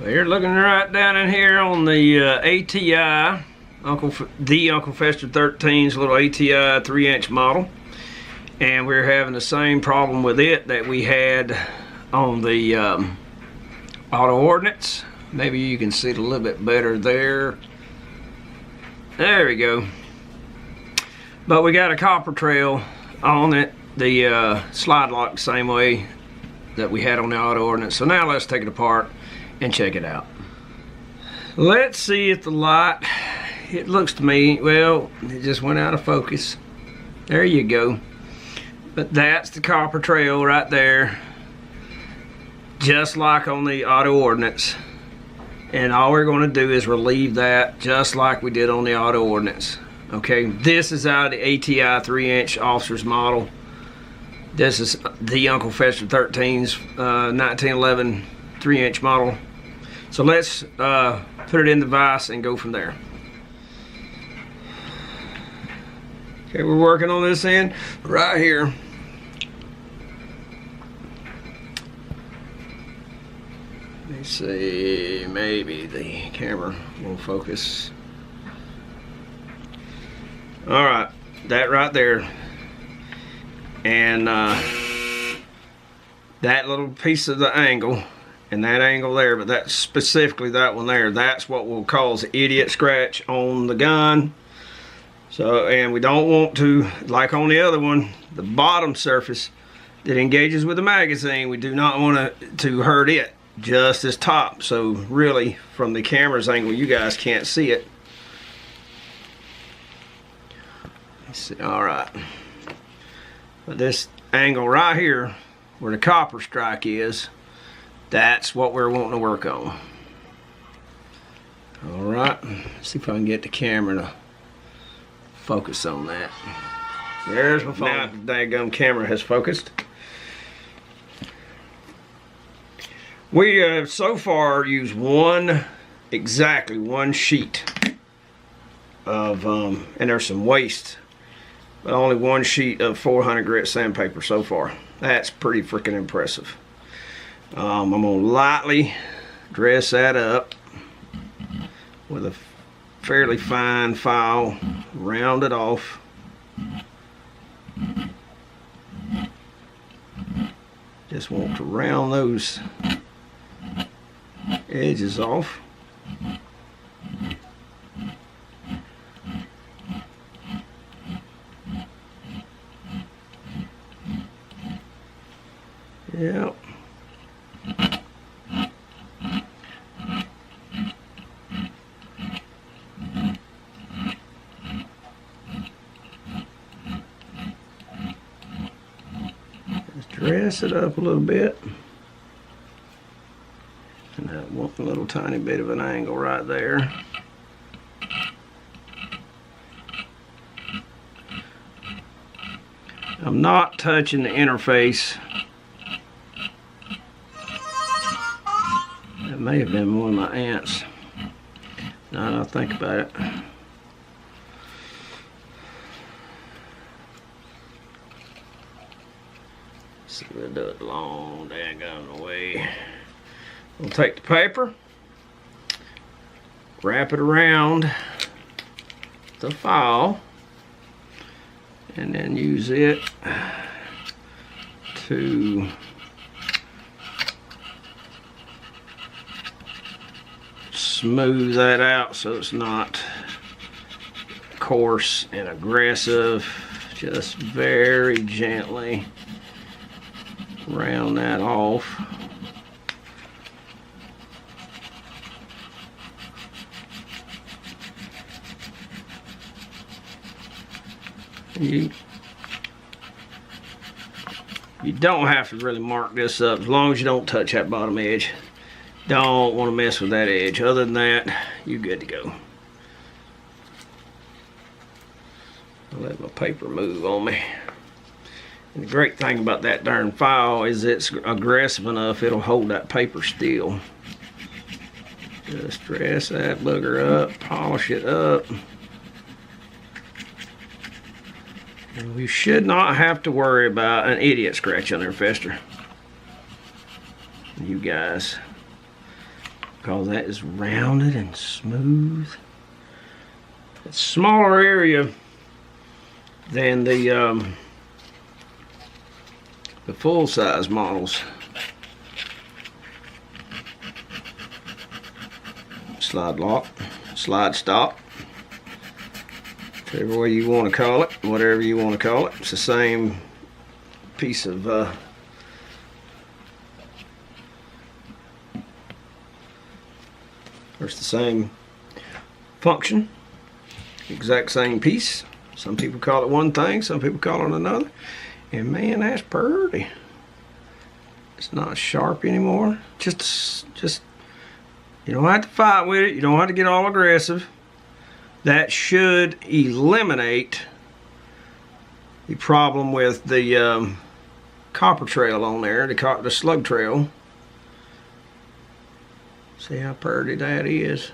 Well, you're looking right down in here on the ATI, the UncleFesters 13's little ATI 3-inch model. And we're having the same problem with it that we had on the Auto Ordnance. Maybe you can see it a little bit better there. There we go. But we got a copper trail on it, the slide lock the same way that we had on the Auto Ordnance. So now let's take it apart and check it out. Let's see if the light, it looks to me, well, it just went out of focus. There you go. But that's the copper trail right there, just like on the Auto Ordnance. And all we're going to do is relieve that just like we did on the Auto Ordnance. Okay, this is out of the ATI 3-inch officer's model. This is the UncleFesters 13's 1911 3-inch model. So let's put it in the vise and go from there. Okay, we're working on this end right here. Let me see, maybe the camera will focus. All right, that right there. And that little piece of the angle and that angle there, but that's specifically that one there, that's what will cause the idiot scratch on the gun. So, and we don't want to, like on the other one, the bottom surface that engages with the magazine, we do not want to hurt it, just this top. So really, from the camera's angle, you guys can't see it. Let's see, all right. But this angle right here, where the copper strike is, that's what we're wanting to work on. All right, let's see if I can get the camera to focus on that. There's my phone. Now the daggum camera has focused. We have so far used exactly one sheet of, and there's some waste, but only one sheet of 400 grit sandpaper so far. That's pretty freaking impressive. I'm gonna lightly dress that up with a fairly fine file, round it off. Just want to round those edges off. Yep. Just dress it up a little bit. And that one little tiny bit of an angle right there. I'm not touching the interface. That may have been one of my ants. Now that I think about it. See, we'll do it long, daggone way. We'll take the paper, wrap it around the file, and then use it to smooth that out so it's not coarse and aggressive. Just very gently round that off. You don't have to really mark this up as long as you don't touch that bottom edge. Don't want to mess with that edge. Other than that, you're good to go. I'll let my paper move on me. And the great thing about that darn file is it's aggressive enough, it'll hold that paper still. Just dress that booger up, polish it up. And we should not have to worry about an idiot scratch on their fester. You guys. because that is rounded and smooth. It's a smaller area than the full-size models. Slide lock, slide stop, whichever way you want to call it, whatever you want to call it. It's the same piece of it's the same function, exact same piece. Some people call it one thing, some people call it another. And man, that's pretty. It's not sharp anymore. Just you don't have to fight with it. You don't have to get all aggressive. That should eliminate the problem with the copper trail on there, the slug trail. See how pretty that is.